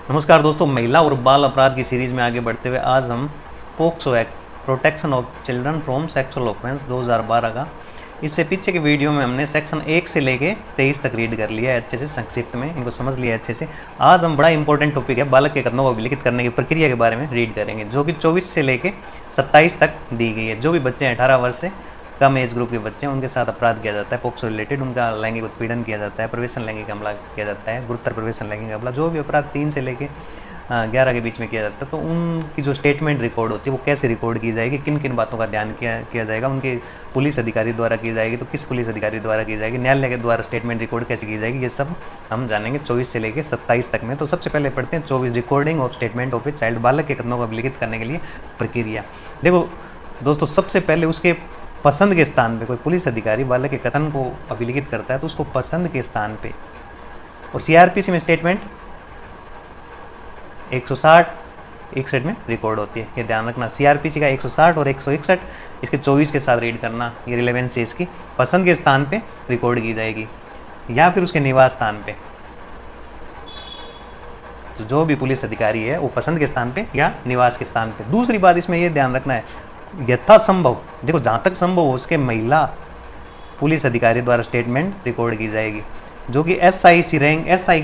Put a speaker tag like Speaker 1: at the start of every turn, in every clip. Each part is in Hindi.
Speaker 1: नमस्कार दोस्तों, महिला और बाल अपराध की सीरीज में आगे बढ़ते हुए आज हम POCSO act protection of children from sexual offence 2012 का इससे पीछे के वीडियो में हमने सेक्शन 1 से लेके 23 तक रीड कर लिया है अच्छे से, संक्षिप्त में इनको समझ लिया अच्छे से। आज हम बड़ा इंपॉर्टेंट टॉपिक है बालक के कथनों को अभिलिखित करने की प्रक्रिया के बारे में रीड करेंगे, जो कि 24 से लेके 27 तक दी गई है। जो भी बच्चे 18 वर्ष से कम एज ग्रुप के बच्चे हैं उनके साथ अपराध किया जाता है पोक्सो रिलेटेड, उनका लैंगिक उत्पीड़न किया जाता है, प्रवेशन लैंगिक हमला किया जाता है, गुरुतर प्रवेशन लैंगिक हमला, जो भी अपराध 3 से लेके 11 के बीच में किया जाता है। तो उनकी जो स्टेटमेंट रिकॉर्ड होती है वो कैसे रिकॉर्ड की जाएगी, किन किन बातों का ध्यान किया जाएगा, उनके पुलिस अधिकारी द्वारा की जाएगी तो किस पुलिस अधिकारी द्वारा की जाएगी, न्यायालय के द्वारा स्टेटमेंट रिकॉर्ड कैसे की जाएगी, ये सब हम जानेंगे 24 से लेकर 27 तक में। तो सबसे पहले पढ़ते हैं 24, recording of statement of a child, बालक के कथनों को अभिलिखित करने के लिए प्रक्रिया। देखो दोस्तों, सबसे पहले उसके पसंद के स्थान पे कोई पुलिस अधिकारी बालक के कथन को अभिलिखित करता है तो उसको पसंद के स्थान पे, और सीआरपीसी में स्टेटमेंट 160-61 में रिकॉर्ड होती है, ये ध्यान रखना। सीआरपीसी का 160 और 161 इसके 24 के साथ रीड करना, ये रिलेवेंस है इसकी। पसंद के स्थान पे रिकॉर्ड की जाएगी या फिर उसके निवास स्थान पे। तो जो भी पुलिस अधिकारी है वो पसंद के स्थान पे या निवास के स्थान पे। दूसरी बात इसमें ये ध्यान रखना है, यथासंभव, देखो जहाँ तक संभव हो उसके महिला पुलिस अधिकारी द्वारा स्टेटमेंट रिकॉर्ड की जाएगी, जो कि एसआई की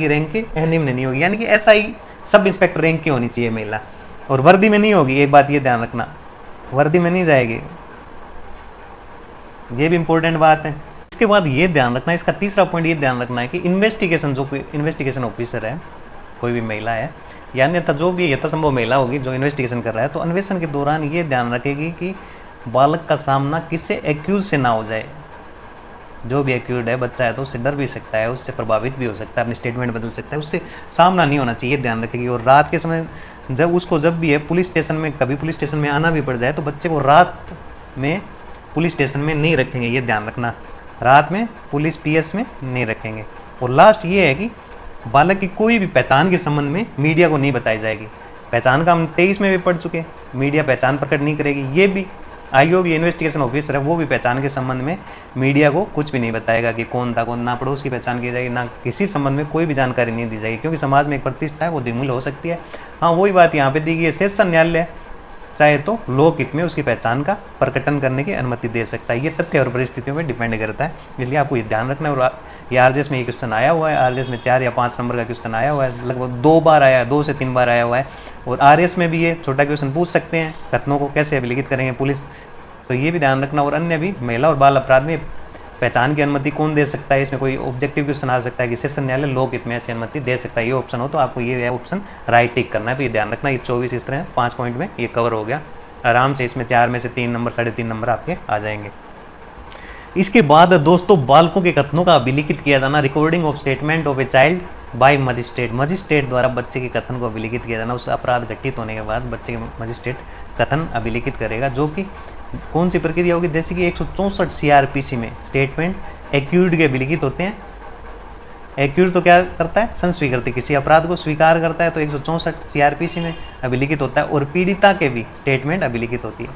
Speaker 1: रैंक के निम्न नहीं होगी, यानी कि एसआई सब इंस्पेक्टर रैंक की होनी चाहिए महिला, और वर्दी में नहीं होगी। एक बात ये ध्यान रखना, वर्दी में नहीं जाएगी, ये भी इंपॉर्टेंट बात है। इसके बाद ये ध्यान रखना, इसका तीसरा पॉइंट ये ध्यान रखना है कि इन्वेस्टिगेशन, जो कोई इन्वेस्टिगेशन ऑफिसर है, कोई भी महिला है या अन्यथा जो भी यथासंभव महिला होगी जो इन्वेस्टिगेशन कर रहा है, तो अन्वेषण के दौरान ये ध्यान रखेगी कि बालक का सामना किसी एक्यूज से ना हो जाए। जो भी एक्यूज है, बच्चा है तो उससे डर भी सकता है, उससे प्रभावित भी हो सकता है, अपनी स्टेटमेंट बदल सकता है, उससे सामना नहीं होना चाहिए, ध्यान रखेगी। और रात के समय जब भी है पुलिस स्टेशन में, कभी पुलिस स्टेशन में आना भी पड़ जाए तो बच्चे को रात में पुलिस स्टेशन में नहीं रखेंगे, ये ध्यान रखना, रात में पुलिस पीएस में नहीं रखेंगे। और लास्ट ये है कि बालक की कोई भी पहचान के संबंध में मीडिया को नहीं बताई जाएगी। पहचान का हम 23 में भी पढ़ चुके, मीडिया पहचान प्रकट नहीं करेगी। ये भी आईओबी इन्वेस्टिगेशन ऑफिसर है, वो भी पहचान के संबंध में मीडिया को कुछ भी नहीं बताएगा कि कौन था कौन, ना पड़ोस की पहचान की जाएगी, ना किसी संबंध में कोई भी जानकारी नहीं दी जाएगी, क्योंकि समाज में एक प्रतिष्ठा है वो दिग्मूल हो सकती है। हाँ, वही बात यहाँ पे दी गई है, सेशन न्यायालय चाहे तो लोकहित में उसकी पहचान का प्रकटन करने की अनुमति दे सकता है। ये तथ्य और परिस्थितियों में डिपेंड करता है, इसलिए आपको ये ध्यान रखना है। और ये आरजेएस में ये क्वेश्चन आया हुआ है, आरजेएस में 4 या 5 नंबर का क्वेश्चन आया हुआ है, लगभग 2 बार आया है, 2 से 3 बार आया हुआ है। और आरएस में भी ये छोटा क्वेश्चन पूछ सकते हैं, कथनों को कैसे अभिलिखित करेंगे पुलिस, तो ये भी ध्यान रखना। और अन्य भी महिला और बाल अपराध में पहचान की अनुमति कौन दे सकता है, इसमें कोई ऑब्जेक्टिव क्वेश्चन आ सकता है कि सेशन न्यायालय लोकहित में ऐसी अनुमति दे सकता है, ये ऑप्शन हो तो आपको ये ऑप्शन राइट टिक करना है। तो ये ध्यान रखना, ये 24 इस तरह 5 पॉइंट में ये कवर हो गया आराम से। इसमें 4 में से 3 नंबर, 3.5 नंबर आपके आ जाएंगे। इसके बाद दोस्तों, बालकों के कथनों का अभिलिखित किया जाना, recording of statement of a child by magistrate द्वारा बच्चे के कथन को अभिलिखित किया जाना। उस अपराध घटित होने के बाद बच्चे के मजिस्ट्रेट कथन अभिलिखित करेगा, जो कि कौन सी प्रक्रिया होगी, जैसे कि 164 सीआरपीसी में स्टेटमेंट एक्यूज्ड के अभिलिखित होते हैं। एक्यूज तो क्या करता है, संस्वीकृति, किसी अपराध को स्वीकार करता है, तो 164 सीआरपीसी में अभिलिखित होता है। और पीड़िता के भी स्टेटमेंट अभिलिखित होती है,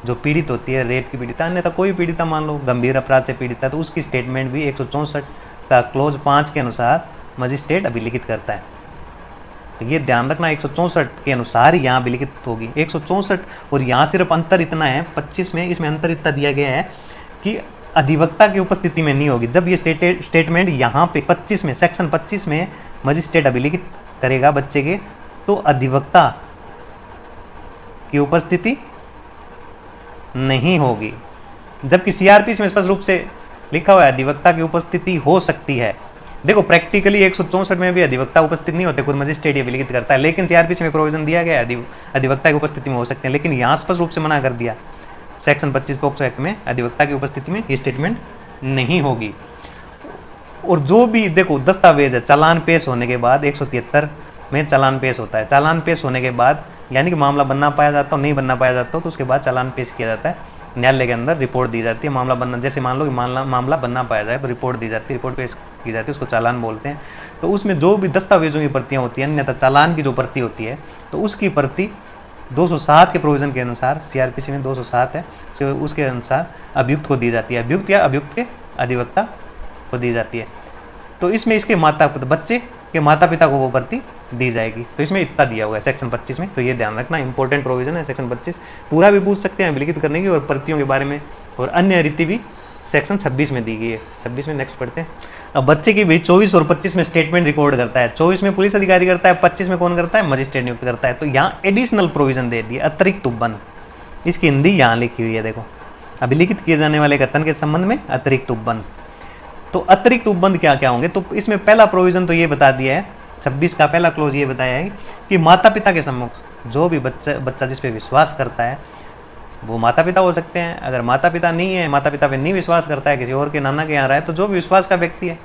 Speaker 1: जो पीड़ित होती है, रेप की पीड़िता, अन्यथा कोई पीड़िता मान लो गंभीर अपराध से पीड़ित है, तो उसकी स्टेटमेंट भी 164 का क्लोज 5 के अनुसार मजिस्ट्रेट अभिलिखित करता है। तो ये ध्यान रखना, 164 के अनुसार यहाँ अभिलिखित होगी। 164 और यहाँ सिर्फ अंतर इतना है 25 में, इसमें अंतर इतना दिया गया है कि अधिवक्ता की उपस्थिति में नहीं होगी। जब ये स्टेटमेंट यहाँ पे 25 में, सेक्शन 25 में मजिस्ट्रेट अभिलिखित करेगा बच्चे के, तो अधिवक्ता की उपस्थिति नहीं होगी, जबकि सीआरपीसी में स्पष्ट रूप से लिखा हुआ है अधिवक्ता की उपस्थिति हो सकती है। देखो प्रैक्टिकली 164 में भी अधिवक्ता उपस्थित नहीं होते, खुद मजिस्ट्रेट अभिलिखित करता है, लेकिन सीआरपीसी में प्रोविजन दिया गया है अधिवक्ता की उपस्थिति में हो सकते हैं, लेकिन यहाँ स्पष्ट रूप से मना कर दिया सेक्शन 25 पोक्सो एक्ट में, अधिवक्ता की उपस्थिति में ये स्टेटमेंट नहीं होगी। और जो भी देखो दस्तावेज है, चालान पेश होने के बाद 173 में चालान पेश होता है, चालान पेश होने के बाद यानी कि मामला बनना पाया जाता हो, नहीं बनना पाया जाता हो, तो उसके बाद चालान पेश किया जाता है, न्यायालय के अंदर रिपोर्ट दी जाती है। मामला बनना, जैसे मान लो कि मामला बनना पाया जाए तो रिपोर्ट दी जाती है, रिपोर्ट पेश की जाती है, उसको चालान बोलते हैं। तो उसमें जो भी दस्तावेजों की प्रतियाँ होती हैं, अन्यथा चालान की जो प्रति होती है, तो उसकी प्रति 207 के प्रोविजन के अनुसार, सीआरपीसी में 207 है, तो उसके अनुसार अभियुक्त को दी जाती है, अभियुक्त या अभियुक्त के अधिवक्ता को दी जाती है। तो इसमें इसके बच्चे के माता पिता को वो प्रति दी जाएगी। तो इसमें इतना दिया हुआ है सेक्शन 25 में, तो ये ध्यान रखना, इंपॉर्टेंट प्रोविजन है सेक्शन 25। पूरा भी पूछ सकते हैं अभिलिखित करने की और प्रतियों के बारे में, और अन्य रीति भी सेक्शन 26 में दी गई है। 26 में नेक्स्ट पढ़ते हैं। अब बच्चे की भी 24 और 25 में स्टेटमेंट रिकॉर्ड करता है। 24 में पुलिस अधिकारी करता है, 25 में कौन करता है? मजिस्ट्रेट नियुक्त करता है। तो यहाँ एडिशनल प्रोविजन दे दिया, अतिरिक्त उपबंध। इसकी हिंदी यहाँ लिखी हुई है, देखो, अभिलिखित किए जाने वाले कथन के संबंध में अतिरिक्त उपबंध। तो अतिरिक्त उपबंध क्या क्या होंगे? तो इसमें पहला प्रोविजन तो ये बता दिया है, 26 का पहला क्लोज ये बताया है कि माता पिता के सम्मुख जो भी बच्चा जिस पे विश्वास करता है वो माता पिता हो सकते हैं। अगर माता पिता नहीं है, माता पिता पे नहीं विश्वास करता है, किसी और के नाना के यहाँ रहा है, तो जो भी विश्वास का व्यक्ति है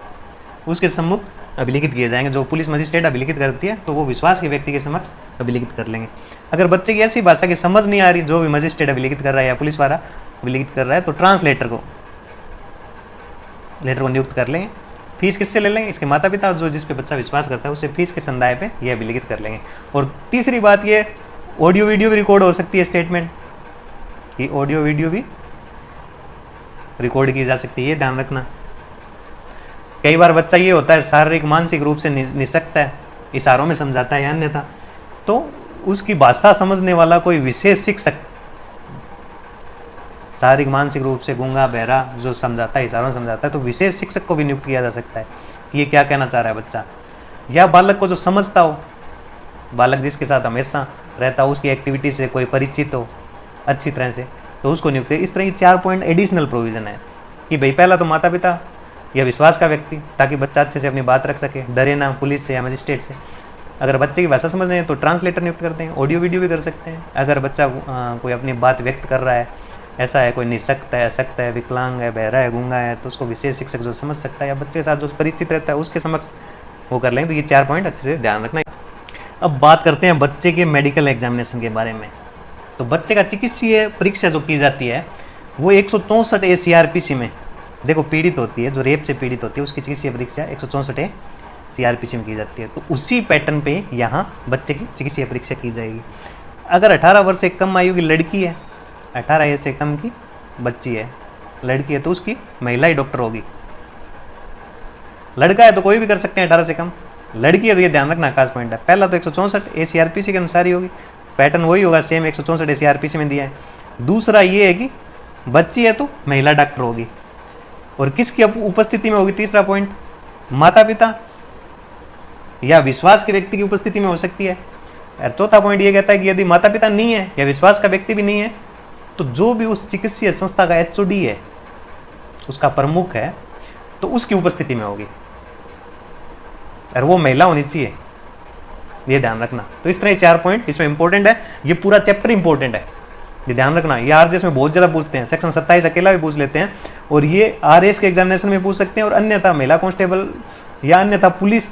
Speaker 1: उसके सम्मुख अभिलिखित किए जाएंगे। जो पुलिस मजिस्ट्रेट अभिलिखित करती है तो वो विश्वास के व्यक्ति के समक्ष अभिलिखित कर लेंगे। अगर बच्चे की ऐसी भाषा की समझ नहीं आ रही, जो भी मजिस्ट्रेट अभिलिखित कर रहा है या पुलिस वाला अभिलिखित कर रहा है, तो ट्रांसलेटर को नियुक्त कर लेंगे। फीस किससे ले लेंगे? इसके माता पिता, जो जिस पे बच्चा विश्वास करता है उससे फीस के संदाय पे ये अभिलिखित कर लेंगे। और तीसरी बात ये, ऑडियो वीडियो भी रिकॉर्ड हो सकती है स्टेटमेंट कि ऑडियो वीडियो भी रिकॉर्ड की जा सकती है, ये ध्यान रखना। कई बार बच्चा ये होता है शारीरिक मानसिक रूप से निशक्त है, इशारों में समझाता है या अन्यथा, तो उसकी भाषा समझने वाला कोई विशेष शिक्षक, शारीरिक मानसिक रूप से गूंगा बहरा जो समझाता है, इशारों में समझाता है, तो विशेष शिक्षक को भी नियुक्त किया जा सकता है कि ये क्या कहना चाह रहा है बच्चा, या बालक को जो समझता हो, बालक जिसके साथ हमेशा रहता हो, उसकी एक्टिविटी से कोई परिचित हो अच्छी तरह से, तो उसको नियुक्त। इस तरह की 4 पॉइंट एडिशनल प्रोविजन है कि भाई पहला तो माता पिता या विश्वास का व्यक्ति, ताकि बच्चा अच्छे से अपनी बात रख सके, डरे ना पुलिस से या मजिस्ट्रेट से। अगर बच्चे की भाषा समझ रहे हैं तो ट्रांसलेटर नियुक्त करते हैं, ऑडियो वीडियो भी कर सकते हैं। अगर बच्चा कोई अपनी बात व्यक्त कर रहा है, ऐसा है कोई निशक्त है, अशक्त है, विकलांग है, बहरा है, गूंगा है, तो उसको विशेष शिक्षक जो समझ सकता है या बच्चे के साथ जो परिचित रहता है उसके समक्ष वो कर लेंगे। तो ये 4 पॉइंट अच्छे से ध्यान रखना है। अब बात करते हैं बच्चे के मेडिकल एग्जामिनेशन के बारे में। तो बच्चे का चिकित्सीय परीक्षा जो की जाती है वो 164 ए CRPC में, देखो पीड़ित होती है, जो रेप से पीड़ित होती है, उसकी चिकित्सीय परीक्षा 164 ए CRPC में की जाती है। तो उसी पैटर्न पे यहाँ बच्चे की चिकित्सीय परीक्षा की जाएगी। अगर 18 वर्ष से कम आयु की लड़की है, 18 एज से कम की बच्ची है, लड़की है, तो उसकी महिला ही डॉक्टर होगी। लड़का है तो कोई भी कर सकते हैं 18 से कम, लड़की है तो ये ध्यान रखना खास पॉइंट है। पहला तो 164 ए CRPC के अनुसार ही होगी, पैटर्न वही होगा, सेम 164 ए CRPC में दिया है। दूसरा ये है कि बच्ची है तो महिला डॉक्टर होगी, और किसकी उपस्थिति में होगी? तीसरा पॉइंट, माता पिता या विश्वास के व्यक्ति की उपस्थिति में हो सकती है। और चौथा पॉइंट ये कहता है कि यदि माता पिता नहीं है या विश्वास का व्यक्ति भी नहीं है, तो जो भी उस चिकित्सीय संस्था का HOD है, उसका प्रमुख है, तो उसकी उपस्थिति में होगी, और वो महिला होनी चाहिए, ये ध्यान रखना। तो इस तरह 4 पॉइंट इसमें इंपॉर्टेंट है, ये पूरा चैप्टर इंपॉर्टेंट है, ये ध्यान रखना। ये RJS में बहुत ज़्यादा पूछते हैं, सेक्शन 27 अकेला भी पूछ लेते हैं, और ये RS के एग्जामिनेशन में पूछ सकते हैं, और अन्यथा महिला कांस्टेबल या अन्यथा पुलिस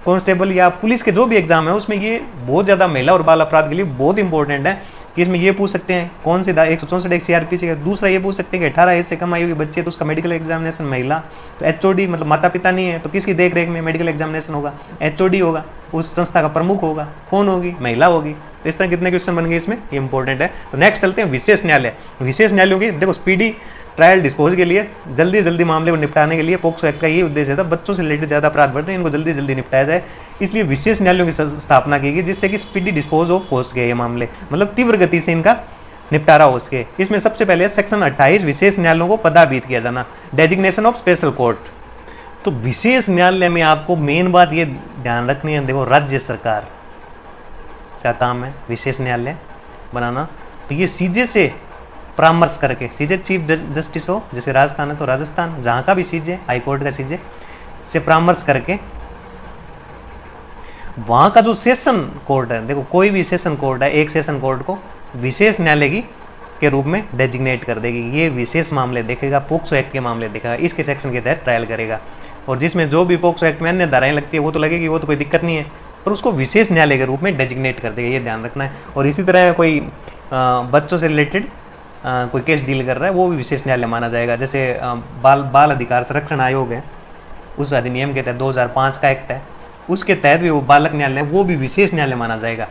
Speaker 1: कांस्टेबल या पुलिस के जो भी एग्जाम है उसमें ये बहुत ज़्यादा महिला और बाल अपराध के लिए बहुत इंपॉर्टेंट है कि इसमें ये पूछ सकते हैं कौन से 164 CRPC का। दूसरा ये पूछ सकते हैं कि 18 एज से कम आयु की बच्ची है तो उसका मेडिकल एग्जामिनेशन महिला, तो HOD मतलब माता पिता नहीं है तो किसकी देख रेख में मेडिकल एग्जामिनेशन होगा? HOD होगा, उस संस्था का प्रमुख होगा, कौन होगी? महिला होगी। तो इस तरह कितने क्वेश्चन बन गए इसमें, ये इंपॉर्टेंट है। तो नेक्स्ट चलते हैं विशेष न्यायालय। विशेष न्यायालयों की देखो स्पीडी ट्रायल डिस्पोज के लिए, जल्दी जल्दी मामले को निपटाने के लिए पोक्सो एक्ट का ये उद्देश्य था, बच्चों से रिलेटेड ज़्यादा अपराध बढ़ रहे हैं, इनको जल्दी जल्दी निपटाया जाए, इसलिए विशेष न्यायालयों की स्थापना की गई, जिससे कि स्पीडी डिस्पोज हो सके ये मामले, मतलब तीव्र गति से इनका निपटारा हो सके। इसमें सबसे पहले सेक्शन 28 विशेष न्यायालयों को पदाभिहित किया जाना, डेजिग्नेशन ऑफ स्पेशल कोर्ट। तो विशेष न्यायालय में आपको मेन बात ये ध्यान रखनी है, देखो राज्य सरकार का काम है विशेष न्यायालय बनाना, तो ये CJ से परामर्श करके, CJ चीफ जस्टिस हो, जैसे राजस्थान है तो राजस्थान, जहाँ का भी CJ, हाई कोर्ट का CJ से परामर्श करके वहाँ का जो सेशन कोर्ट है, देखो कोई भी सेशन कोर्ट है, एक सेशन कोर्ट को विशेष न्यायालय के रूप में डेजिग्नेट कर देगी। ये विशेष मामले देखेगा, पोक्सो एक्ट के मामले देखेगा, इसके सेक्शन के तहत ट्रायल करेगा, और जिसमें जो भी पोक्सो एक्ट में अन्य धाराएं लगती है वो तो लगेगी, वो तो कोई दिक्कत नहीं है, पर उसको विशेष न्यायालय के रूप में डेजिग्नेट कर देगा, ये ध्यान रखना है। और इसी तरह कोई बच्चों से रिलेटेड कोई केस डील कर रहा है वो भी विशेष न्यायालय माना जाएगा। जैसे बाल अधिकार संरक्षण आयोग है, उस अधिनियम के तहत 2005 का एक्ट है, उसके तहत भी वो बालक न्यायालय, वो भी विशेष न्यायालय माना जाएगा,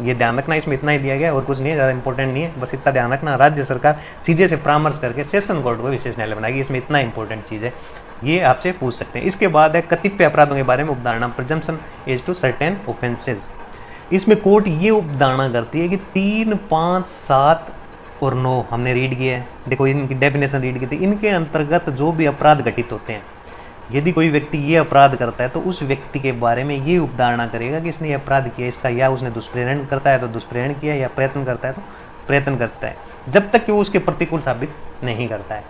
Speaker 1: ये ध्यान रखना। इसमें इतना ही दिया गया और कुछ नहीं है, ज़्यादा इंपॉर्टेंट नहीं है, बस इतना ध्यान रखना। राज्य सरकार CJ से परामर्श करके सेशन कोर्ट को विशेष न्यायालय बनाएगी, इसमें इतना इंपॉर्टेंट चीज़ है। ये आपसे पूछ सकते हैं। इसके बाद है कतिपय अपराधों के बारे में उपधारणा, presumption as to certain offences. इसमें कोर्ट ये उपधारणा करती है कि 3, 5, 7 और 9 हमने रीड किया है। देखो इनकी डेफिनेशन रीड की थी। इनके अंतर्गत जो भी अपराध घटित होते हैं, यदि कोई व्यक्ति ये अपराध करता है तो उस व्यक्ति के बारे में ये उपधारणा करेगा कि इसने ये अपराध किया, इसका या उसने दुष्प्रेरण करता है तो दुष्प्रेरण किया, या प्रयत्न करता है तो प्रयत्न करता है, जब तक कि वो उसके प्रतिकूल साबित नहीं करता है।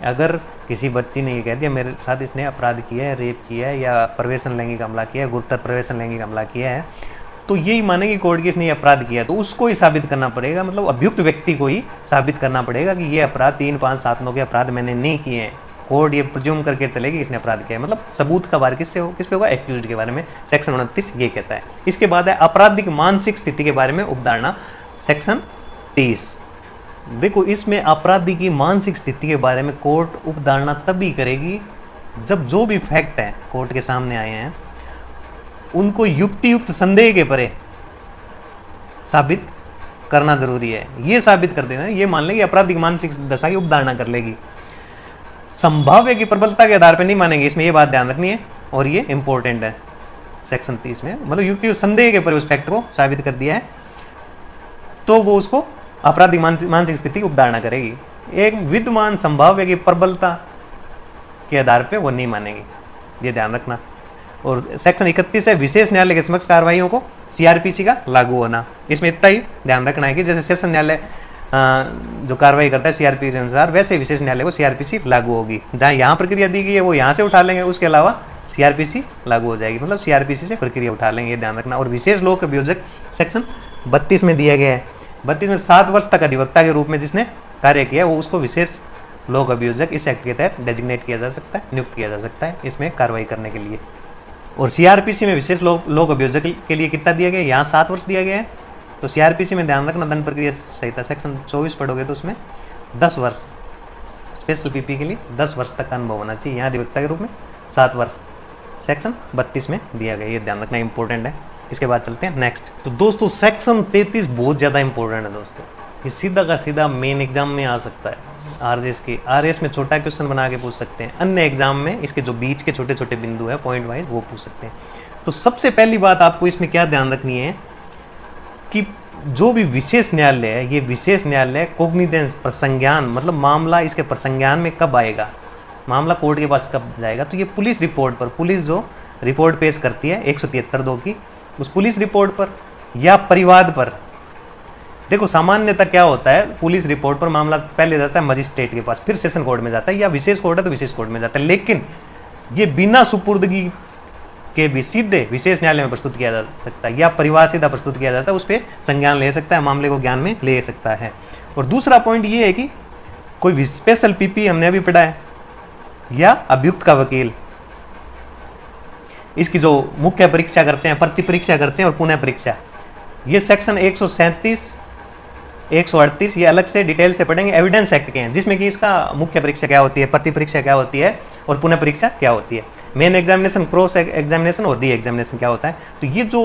Speaker 1: अगर किसी बच्ची ने ये कह दिया मेरे साथ इसने अपराध किया है, रेप किया है या प्रवेशन लैंगिक हमला किया है, गुरुतर प्रवेशन लैंगिक हमला किया है, तो यही मानेगी कोर्ट की इसने ये अपराध किया, तो उसको ही साबित करना पड़ेगा, मतलब अभियुक्त व्यक्ति को ही साबित करना पड़ेगा कि ये अपराध 3, 5, 7, 9 के अपराध मैंने नहीं किए हैं। कोर्ट ये प्रिज्यूम करके चलेगी इसने अपराध किया है, मतलब सबूत का वार किस पे होगा, एक्यूज्ड के बारे में सेक्शन 29 ये कहता है। इसके बाद है आपराधिक मानसिक स्थिति के बारे में उपधारणा, सेक्शन 30। देखो इसमें अपराधी की मानसिक स्थिति के बारे में कोर्ट उपधारणा तभी करेगी जब जो भी फैक्ट है कोर्ट के सामने आए हैं उनको युक्तियुक्त संदेह के परे साबित करना जरूरी है। ये साबित कर देना, ये मान लेगी अपराधी की मानसिक दशा की उपधारणा कर लेगी। संभाव्य की प्रबलता के आधार पर नहीं मानेंगे, इसमें ये बात ध्यान रखनी है और ये इंपॉर्टेंट है सेक्शन 30 में, मतलब युक्तियुक्त संदेह के परे उस फैक्ट को साबित कर दिया है तो वो उसको अपराधी मानसिक स्थिति की उपधारणा करेगी। एक विद्यमान संभाव्य की प्रबलता के आधार पे वो नहीं मानेगी, ये ध्यान रखना। और सेक्शन 31 है विशेष न्यायालय के समक्ष कार्रवाइयों को सीआरपीसी का लागू होना। इसमें इतना ही ध्यान रखना है कि जैसे सेशन न्यायालय जो कार्रवाई करता है सीआरपीसी के अनुसार, वैसे विशेष न्यायालय को सीआरपीसी लागू होगी। जहाँ यहाँ प्रक्रिया दी गई है वो यहाँ से उठा लेंगे, उसके अलावा सीआरपीसी लागू हो जाएगी, मतलब सीआरपीसी से प्रक्रिया उठा लेंगे, ये ध्यान रखना। और विशेष लोक अभियोजक सेक्शन 32 में दिया गया है। 32 में 7 वर्ष तक अधिवक्ता के रूप में जिसने कार्य किया वो उसको विशेष लोक अभियोजक इस एक्ट के तहत डेजिग्नेट किया जा सकता है, नियुक्त किया जा सकता है इसमें कार्रवाई करने के लिए। और सीआरपीसी में विशेष लोक अभियोजक के लिए कितना दिया गया है, यहाँ 7 वर्ष दिया गया है। तो सीआरपीसी में ध्यान रखना, दंड प्रक्रिया संहिता सेक्शन 24 पढ़ोगे तो उसमें 10 वर्ष, स्पेशल पीपी के लिए 10 वर्ष तक का अनुभव होना चाहिए, यहाँ अधिवक्ता के रूप में 7 वर्ष सेक्शन 32 में दिया गया, ये ध्यान रखना इंपॉर्टेंट है। इसके बाद चलते हैं नेक्स्ट। तो दोस्तों सेक्शन 33 बहुत ज़्यादा इंपॉर्टेंट है दोस्तों, ये सीधा का सीधा मेन एग्जाम में आ सकता है। आरएस में छोटा क्वेश्चन बना के पूछ सकते हैं, अन्य एग्जाम में इसके जो बीच के छोटे छोटे बिंदु है पॉइंट वाइज वो पूछ सकते हैं। तो सबसे पहली बात आपको इसमें क्या ध्यान रखनी है कि जो भी विशेष न्यायालय है, ये विशेष न्यायालय कॉग्निजेंस प्रसंज्ञान, मतलब मामला इसके प्रसंज्ञान में कब आएगा, मामला कोर्ट के पास कब जाएगा, तो ये पुलिस रिपोर्ट पर, पुलिस जो रिपोर्ट पेश करती है 173(2) की, उस पुलिस रिपोर्ट पर या परिवाद पर। देखो सामान्यतः क्या होता है, पुलिस रिपोर्ट पर मामला पहले जाता है मजिस्ट्रेट के पास, फिर सेशन कोर्ट में जाता है, या विशेष कोर्ट है तो विशेष कोर्ट में जाता है, लेकिन ये बिना सुपुर्दगी के भी सीधे विशेष न्यायालय में प्रस्तुत किया जा सकता है, या परिवार सीधा प्रस्तुत किया जाता है, उस पर संज्ञान ले सकता है, मामले को ज्ञान में ले सकता है। और दूसरा पॉइंट ये है कि कोई स्पेशल पीपी हमने अभी पढ़ा है, या अभियुक्त का वकील, इसकी जो मुख्य परीक्षा करते हैं, प्रति परीक्षा करते हैं और पुनः परीक्षा, ये सेक्शन 137, 138 ये अलग से डिटेल से पढ़ेंगे, एविडेंस एक्ट के हैं, जिसमें कि इसका मुख्य परीक्षा क्या होती है, प्रति परीक्षा क्या होती है और पुनः परीक्षा क्या होती है, मेन एग्जामिनेशन, क्रॉस एग्जामिनेशन और री एग्जामिनेशन क्या होता है। तो ये जो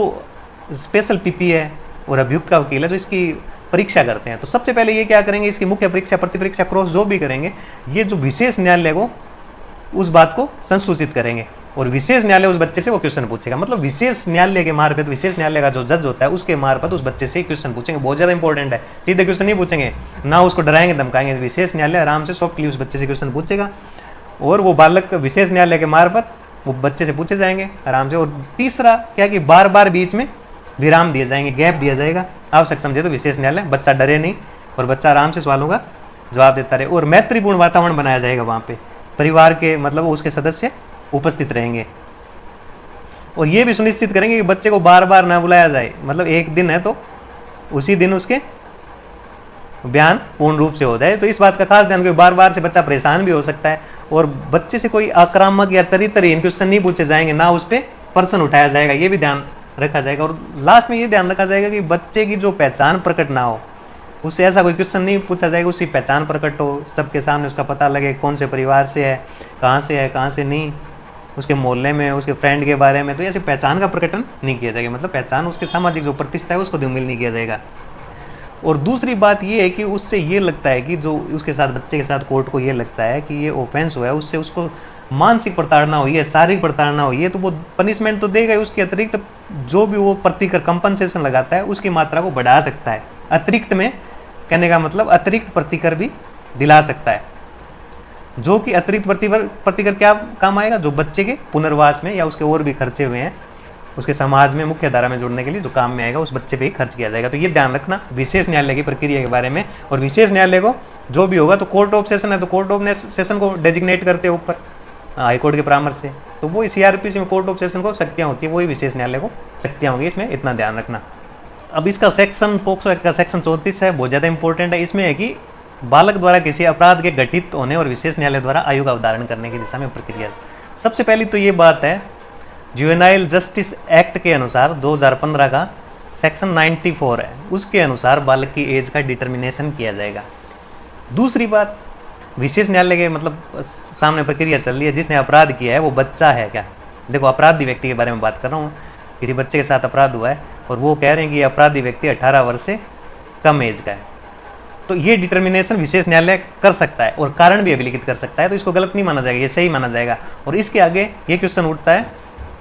Speaker 1: स्पेशल पीपी है और अभियुक्त का वकील है जो इसकी परीक्षा करते हैं, तो सबसे पहले ये क्या करेंगे, इसकी मुख्य परीक्षा, प्रति परीक्षा, क्रॉस जो भी करेंगे, ये जो विशेष न्यायालय को उस बात को संसूचित करेंगे और विशेष न्यायालय उस बच्चे से वो क्वेश्चन पूछेगा, मतलब विशेष न्यायालय के मार्फत, विशेष न्यायालय का जो जज होता है उसके मार्फत उस बच्चे से क्वेश्चन पूछेंगे। बहुत ज्यादा इंपॉर्टेंट है, सीधे क्वेश्चन नहीं पूछेंगे, ना उसको डराएंगे धमकाएंगे, विशेष न्यायालय आराम से सॉफ्टली उस बच्चे से क्वेश्चन पूछेगा और वो बालक विशेष न्यायालय के मार्फत वो बच्चे से पूछे जाएंगे आराम से। और तीसरा क्या कि बार बार बीच में विराम दिए जाएंगे, गैप दिया जाएगा, आवश्यक समझे तो विशेष न्यायालय, बच्चा डरे नहीं और बच्चा आराम से सवालों का जवाब देता रहे। और मैत्रीपूर्ण वातावरण बनाया जाएगा, वहाँ पे परिवार के मतलब उसके सदस्य उपस्थित रहेंगे और ये भी सुनिश्चित करेंगे कि बच्चे को बार बार ना बुलाया जाए, मतलब एक दिन है तो उसी दिन उसके बयान पूर्ण रूप से हो जाए। तो इस बात का खास ध्यान, क्योंकि बार बार से बच्चा परेशान भी हो सकता है और बच्चे से कोई आक्रामक या तरीतरीन क्वेश्चन नहीं पूछे जाएंगे, ना उस पर पर्सन उठाया जाएगा, ये भी ध्यान रखा जाएगा। और लास्ट में ये ध्यान रखा जाएगा कि बच्चे की जो पहचान प्रकट ना हो, उससे ऐसा कोई क्वेश्चन नहीं पूछा जाएगा, उसकी पहचान प्रकट हो, सबके सामने उसका पता लगे कौन से परिवार से है, कहाँ से नहीं, उसके मोहल्ले में, उसके फ्रेंड के बारे में, तो ऐसे पहचान का प्रकटन नहीं किया जाएगा, मतलब पहचान उसके सामाजिक जो प्रतिष्ठा है उसको धूमिल नहीं किया जाएगा। और दूसरी बात ये है कि उससे ये लगता है कि जो उसके साथ बच्चे के साथ कोर्ट को ये लगता है कि ये ऑफेंस हुआ है, उससे उसको मानसिक प्रताड़ना हुई है, शारीरिक प्रताड़ना हुई है, तो वो पनिशमेंट तो देगा ही, उसके अतिरिक्त जो भी वो प्रतिकर कंपनसेशन लगाता है उसकी मात्रा को बढ़ा सकता है। अतिरिक्त में कहने का मतलब अतिरिक्त प्रतिकर भी दिला सकता है, जो कि अतिरिक्त प्रतिकर क्या काम आएगा, जो बच्चे के पुनर्वास में या उसके और भी खर्चे हुए हैं उसके समाज में मुख्य धारा में जुड़ने के लिए जो काम में आएगा उस बच्चे पे ही खर्च किया जाएगा। तो ये ध्यान रखना विशेष न्यायालय की प्रक्रिया के बारे में। और विशेष न्यायालय को जो भी होगा तो कोर्ट ऑफ सेशन है, तो कोर्ट ऑफ सेशन को डेजिग्नेट करते हैं ऊपर हाईकोर्ट के परामर्श से, तो वो सीआरपीसी में कोर्ट ऑफ सेशन को शक्तियाँ होती है, वही विशेष न्यायालय को शक्तियाँ होंगी, इसमें इतना ध्यान रखना। अब इसका सेक्शन पोक्सो एक्ट का सेक्शन 34 है, बहुत ज़्यादा इंपॉर्टेंट है। इसमें है कि बालक द्वारा किसी अपराध के घटित होने और विशेष न्यायालय द्वारा आयु का अवधारण करने की दिशा में प्रक्रिया। सबसे पहली तो ये बात है, जुवेनाइल जस्टिस एक्ट के अनुसार 2015 का सेक्शन 94 है, उसके अनुसार बालक की एज का डिटर्मिनेशन किया जाएगा। दूसरी बात, विशेष न्यायालय के मतलब सामने प्रक्रिया चल रही है, जिसने अपराध किया है वो बच्चा है क्या। देखो अपराधी व्यक्ति के बारे में बात कर रहा हूँ, किसी बच्चे के साथ अपराध हुआ है और वो कह रहे हैं कि अपराधी व्यक्ति 18 वर्ष से कम एज का है, तो ये डिटर्मिनेशन विशेष न्यायालय कर सकता है और कारण भी अभिलिखित कर सकता है, तो इसको गलत नहीं माना जाएगा, ये सही माना जाएगा। और इसके आगे ये क्वेश्चन उठता है,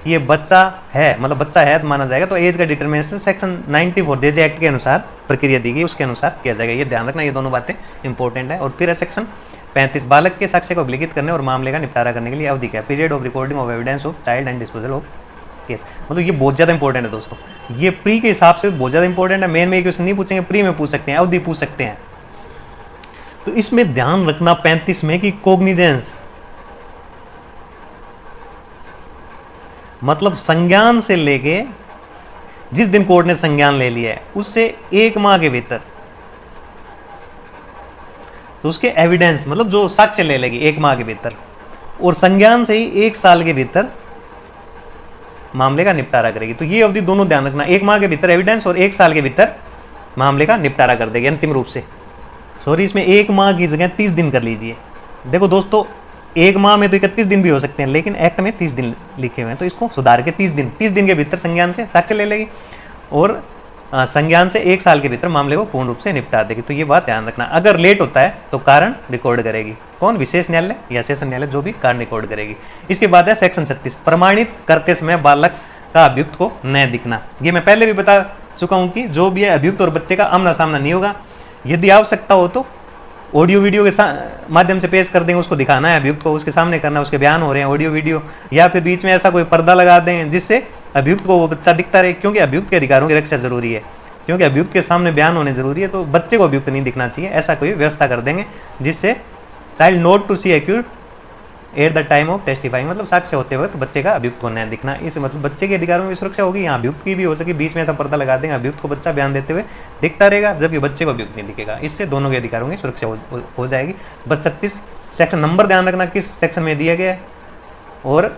Speaker 1: ये बच्चा है मतलब बच्चा है तो माना जाएगा, तो एज का डिटर्मिनेशन सेक्शन 94 जेजे एक्ट के अनुसार प्रक्रिया दी गई उसके अनुसार किया जाएगा। ये ध्यान रखना, ये दोनों बातें इंपॉर्टेंट है। और फिर है सेक्शन 35, बालक के साक्ष्य को अभिलिखित करने और मामले का निपटारा करने के लिए अवधि क्या है, period of recording of evidence of child and disposal of case. मतलब ये बहुत ज़्यादा इंपॉर्टेंट है दोस्तों, ये प्री के हिसाब से बहुत ज़्यादा इंपॉर्टेंट है। मेन में क्वेश्चन नहीं पूछेंगे, प्री में पूछ सकते हैं, अवधि पूछ सकते हैं। तो इसमें ध्यान रखना 35 में कि कोग्निजेंस मतलब संज्ञान से लेके जिस दिन कोर्ट ने संज्ञान ले लिया है उससे 1 माह के भीतर, तो उसके एविडेंस मतलब जो साक्ष्य ले लेगी 1 माह के भीतर, और संज्ञान से ही 1 साल के भीतर मामले का निपटारा करेगी। तो ये अवधि दोनों ध्यान रखना, 1 माह के भीतर एविडेंस और 1 साल के भीतर मामले का निपटारा कर देगी अंतिम रूप से। सॉरी, इसमें 1 माह की जगह 30 दिन कर लीजिए। देखो दोस्तों, 1 माह में तो 31 दिन भी हो सकते हैं, लेकिन एक्ट में 30 दिन लिखे हुए हैं, तो इसको सुधार के 30 दिन के भीतर संज्ञान से साक्ष्य ले लेगी और संज्ञान से 1 साल के भीतर मामले को पूर्ण रूप से निपटा देगी। तो ये बात ध्यान रखना। अगर लेट होता है तो कारण रिकॉर्ड करेगी, कौन, विशेष न्यायालय या सेशन न्यायालय, जो भी कारण रिकॉर्ड करेगी। इसके बाद है सेक्शन 36, प्रमाणित करते समय बालक का अभियुक्त को न दिखना। ये मैं पहले भी बता चुका हूं कि जो भी है अभियुक्त और बच्चे का आमना सामना नहीं होगा, यदि आवश्यकता हो तो ऑडियो वीडियो के माध्यम से पेश कर देंगे, उसको दिखाना है अभियुक्त को, उसके सामने करना, उसके बयान हो रहे हैं ऑडियो वीडियो, या फिर बीच में ऐसा कोई पर्दा लगा दें जिससे अभियुक्त को वो बच्चा दिखता रहे, क्योंकि अभियुक्त के अधिकारों की रक्षा जरूरी है, क्योंकि अभियुक्त के सामने बयान होने जरूरी है, तो बच्चे को अभियुक्त नहीं दिखना चाहिए। ऐसा कोई व्यवस्था कर देंगे जिससे child not to see accused at the time of testifying, मतलब साक्ष्य होते वक्त बच्चे का अभियुक्त को न दिखना। इस मतलब बच्चे के अधिकारों में भी सुरक्षा होगी, यहाँ अभियुक्त की भी हो सके, बीच में ऐसा पर्दा लगा देंगे, अभियुक्त को बच्चा बयान देते हुए दिखता रहेगा जबकि बच्चे को अभियुक्त नहीं दिखेगा। इससे दोनों के अधिकारों की सुरक्षा हो जाएगी। बस 36 सेक्शन नंबर ध्यान रखना किस सेक्शन में दिया गया है, और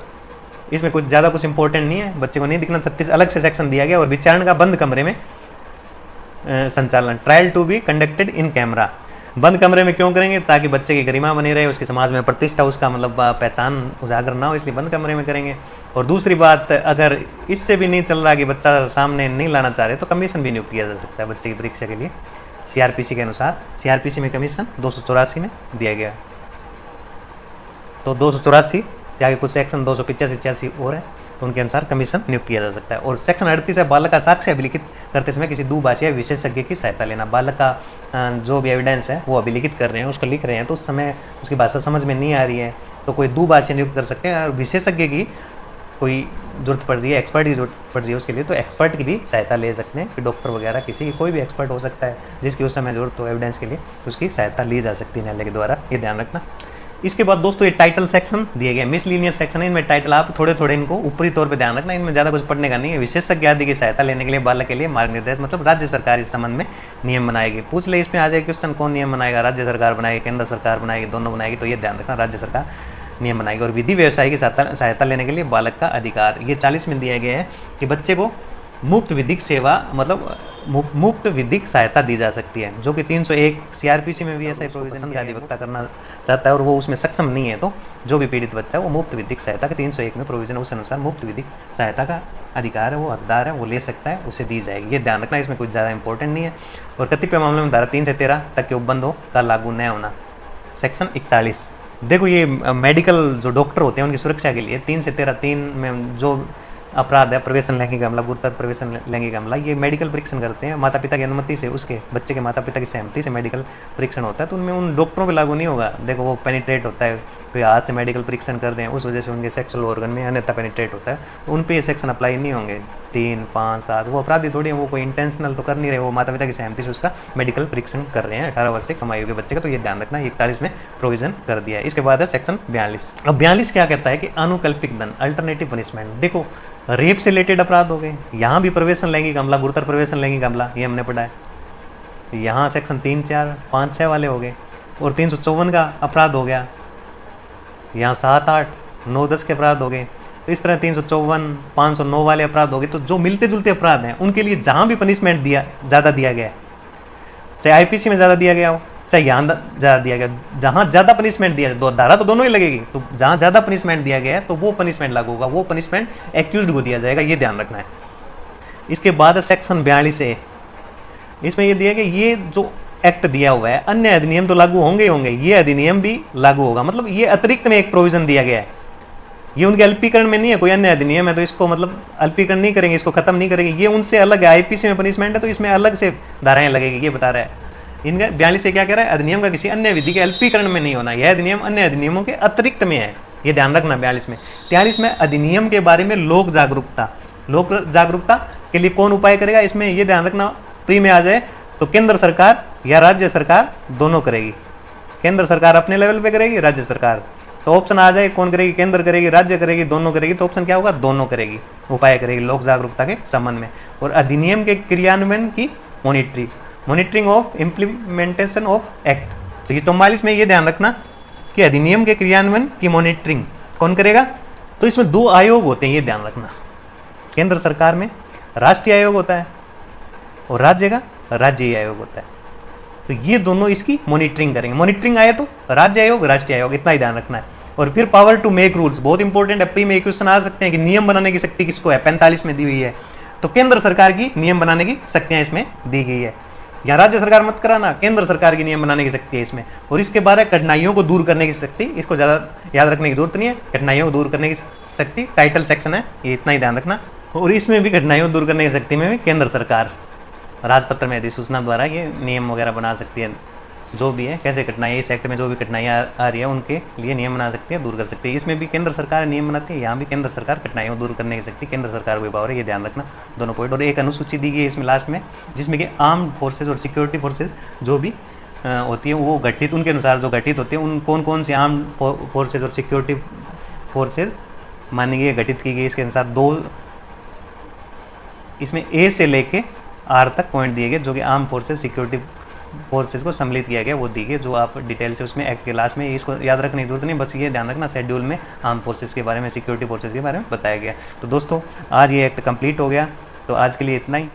Speaker 1: इसमें कुछ ज़्यादा कुछ इंपॉर्टेंट नहीं है, बच्चे को नहीं दिखना। 36 अलग से सेक्शन दिया गया। और विचारण का बंद कमरे में संचालन, trial to be conducted in camera, बंद कमरे में क्यों करेंगे, ताकि बच्चे की गरिमा बनी रहे, उसके समाज में प्रतिष्ठा, उसका मतलब पहचान उजागर ना हो, इसलिए बंद कमरे में करेंगे। और दूसरी बात, अगर इससे भी नहीं चल रहा कि बच्चा सामने नहीं लाना चाह रहे तो कमीशन भी नियुक्त किया जा सकता है बच्चे की परीक्षा के लिए सीआरपीसी के अनुसार। सीआरपीसी में कमीशन 284 में दिया गया, तो 284 से आगे कुछ सेक्शन 285-86 और है, तो उनके अनुसार कमीशन नियुक्त किया जा सकता है। और सेक्शन 38 है, बालक का साक्ष्य अभिलिखित करते समय किसी दुभाषी विशेषज्ञ की सहायता लेना। बालक का जो भी एविडेंस है वो अभिलिखित कर रहे हैं, उसको लिख रहे हैं, तो उस समय उसकी भाषा समझ में नहीं आ रही है तो कोई दुभाषी नियुक्त कर सकते हैं। और विशेषज्ञ की कोई जरूरत पड़ रही है, एक्सपर्ट की जरूरत पड़ रही है उसके लिए, तो एक्सपर्ट की भी सहायता ले सकते हैं, कि डॉक्टर वगैरह किसी की कोई भी एक्सपर्ट हो सकता है जिसकी उस समय जरूरत हो एविडेंस के लिए, उसकी सहायता ली जा सकती है न्यायालय के द्वारा, ये ध्यान रखना। इसके बाद दोस्तों ये टाइटल सेक्शन दिए गए, मिसलिनियस सेक्शन है, इनमें टाइटल आप थोड़े थोड़े इनको ऊपरी तौर पे ध्यान रखना, इनमें ज़्यादा कुछ पढ़ने का नहीं है। विशेषज्ञ आदि की सहायता लेने के लिए बालक के लिए मार्ग निर्देश, मतलब राज्य सरकार इस संबंध में नियम बनाएगी। पूछ ले इसमें आ जाए क्वेश्चन, कौन नियम बनाएगा, राज्य सरकार बनाएगी, केंद्र सरकार बनाएगी, दोनों बनाएगी, तो ये ध्यान रखना राज्य सरकार नियम बनाएगी। और विधि व्यवसाय की सहायता लेने के लिए बालक का अधिकार, ये 40 में दिया गया है कि बच्चे को मुफ्त विधिक सेवा मतलब मुफ्त विधिक सहायता दी जा सकती है, जो कि 301 सीआरपीसी में भी ऐसा प्रोविजन का अधिवक्ता करना चाहता है और वो उसमें सक्षम नहीं है, तो जो भी पीड़ित बच्चा है वो मुफ्त विधिक सहायता का 301 में प्रोविजन, उस अनुसार मुफ्त विधिक सहायता का अधिकार है, वो हकदार है, वो ले सकता है, उसे दी जाएगी। ये ध्यान रखना, इसमें कुछ ज़्यादा इंपॉर्टेंट नहीं है। और कतिपय मामले में धारा 3 से 13 तक के उपबंधों का लागू न होना, सेक्शन 41 देखो ये मेडिकल जो डॉक्टर होते हैं उनकी सुरक्षा के लिए 3 से 13(3) में जो अपराध है प्रवेशन लैंगिक हमला, गुरुतर प्रवेशन लैंगिक हमला, ये मेडिकल परीक्षण करते हैं माता पिता की अनुमति से, उसके बच्चे के माता पिता की सहमति से मेडिकल परीक्षण होता है, तो उनमें उन डॉक्टरों पे लागू नहीं होगा। देखो वो पेनिट्रेट होता है, कोई हाथ से मेडिकल परीक्षण कर दें उस वजह से उनके सेक्सुअल ऑर्गन में अन्यथा पेनिट्रेट होता है, तो उन पर ये सेक्शन अप्लाई नहीं होंगे। 3, 5, 7 वो अपराधी थोड़ी है, वो कोई इंटेंशनल तो कर नहीं रहे, वो माता पिता की सहमति से उसका मेडिकल परीक्षण कर रहे हैं 18 वर्ष से कम आयु के बच्चे का, तो ये ध्यान रखना। 41 में प्रोविजन कर दिया है। इसके बाद है सेक्शन 42। अब 42 क्या कहता है कि अनुकल्पित दंड, अल्टरनेटिव पनिशमेंट। देखो रेप से रिलेटेड अपराध हो गए, यहाँ भी प्रवेशन लैंगिक हमला, गुरुतर प्रवेशन लैंगिक हमला ये हमने पढ़ा है। यहाँ सेक्शन 3, 4, 5, 6 वाले हो गए, और 354 का अपराध हो गया। यहाँ 7, 8, 9, 10 के अपराध हो गए। तो इस तरह 354, 509 वाले अपराध हो गए। तो जो मिलते जुलते अपराध हैं उनके लिए जहाँ भी पनिशमेंट ज़्यादा दिया गया है, चाहे IPC में ज़्यादा दिया गया हो, चाहे यहाँ ज़्यादा दिया गया, जहाँ ज़्यादा पनिशमेंट दिया है, धारा तो दोनों ही लगेगी, तो जहाँ ज़्यादा पनिशमेंट दिया गया है तो वो पनिशमेंट लागू होगा, वो पनिशमेंट एक्यूज्ड को दिया जाएगा, ये ध्यान रखना है। इसके बाद सेक्शन 42A, इसमें ये दिया कि ये जो एक्ट दिया हुआ है अन्य अधिनियम तो लागू होंगे ही होंगे, ये अधिनियम भी लागू होगा। मतलब ये अतिरिक्त में एक प्रोविजन दिया गया है, ये उनके अल्पीकरण में नहीं है, कोई अन्य अधिनियम है तो इसको मतलब अल्पीकरण नहीं करेंगे, इसको खत्म नहीं करेंगे, ये उनसे अलग है। IPC में पनिशमेंट है तो इसमें अलग से धाराएं लगेगी, ये बता रहा है। इनका 42 से क्या कह रहा है, अधिनियम का किसी अन्य विधि के अल्पीकरण में नहीं होना, यह अधिनियम अन्य अधिनियमों के अतिरिक्त में है, ये ध्यान रखना। 42 में 43 में अधिनियम के बारे में लोक जागरूकता, लोक जागरूकता के लिए कौन उपाय करेगा, इसमें ये ध्यान रखना प्री में आ जाए तो केंद्र सरकार या राज्य सरकार दोनों करेगी। केंद्र सरकार अपने लेवल पे करेगी, राज्य सरकार, तो ऑप्शन आ जाए कौन करेगी, केंद्र करेगी, राज्य करेगी, दोनों करेगी, तो ऑप्शन क्या होगा, दोनों करेगी, उपाय करेगी लोक जागरूकता के संबंध में। और अधिनियम के क्रियान्वयन की monitoring of implementation of act, तो ये 44 में ये ध्यान रखना कि अधिनियम के क्रियान्वयन की मॉनिटरिंग कौन करेगा। तो इसमें 2 आयोग होते हैं, ये ध्यान रखना। केंद्र सरकार में राष्ट्रीय आयोग होता है और राज्य का राज्य आयोग होता है, तो ये दोनों इसकी मॉनिटरिंग करेंगे। मॉनिटरिंग आए तो राज्य आयोग, राष्ट्रीय आयोग, इतना ही ध्यान रखना है। और फिर पावर टू मेक रूल्स, बहुत इंपॉर्टेंट है, प्री में क्वेश्चन आ सकते हैं कि नियम बनाने की शक्ति किसको है, 45 में दी हुई है, तो केंद्र सरकार की नियम बनाने की शक्तियां इसमें दी गई है। यहाँ राज्य सरकार मत कराना, केंद्र सरकार की नियम बनाने की शक्ति है इसमें। और इसके बारे कठिनाइयों को दूर करने की शक्ति, इसको ज्यादा याद रखने की जरूरत नहीं है, कठिनाइयों को दूर करने की शक्ति टाइटल सेक्शन है, ये इतना ही ध्यान रखना। और इसमें भी कठिनाइयों को दूर करने की शक्ति में भी केंद्र सरकार राजपत्र में अधिसूचना द्वारा ये नियम वगैरह बना सकती है, जो भी है कैसे कठिनाई, इस एक्ट में जो भी कठिनाइयाँ आ रही है उनके लिए नियम बना सकती है, दूर कर सकती है। इसमें भी केंद्र सरकार नियम बनाती है, यहाँ भी केंद्र सरकार कठिनाइयों दूर करने की शक्ति केंद्र सरकार को पावर है, ये ध्यान रखना दोनों पॉइंट। और एक अनुसूची दी गई है इसमें लास्ट में, जिसमें कि आर्म्ड फोर्सेज और सिक्योरिटी फोर्सेज जो भी होती है वो गठित, उनके अनुसार जो गठित होती है उन कौन कौन सी आर्म्ड फोर्सेज और सिक्योरिटी फोर्सेज मानी गई गठित की गई, इसके अनुसार 2 इसमें A से लेके R तक पॉइंट दिए गए, जो कि आर्म फोर्सेज सिक्योरिटी फोर्सेज को सम्मिलित किया गया, वो दी गई, जो आप डिटेल से उसमें एक्ट के लास्ट में, इसको याद रखने की जरूरत नहीं, बस ये ध्यान रखना शेड्यूल में आर्म फोर्सेज के बारे में, सिक्योरिटी फोर्सेज के बारे में बताया गया। तो दोस्तों आज ये एक्ट कंप्लीट हो गया, तो आज के लिए इतना ही।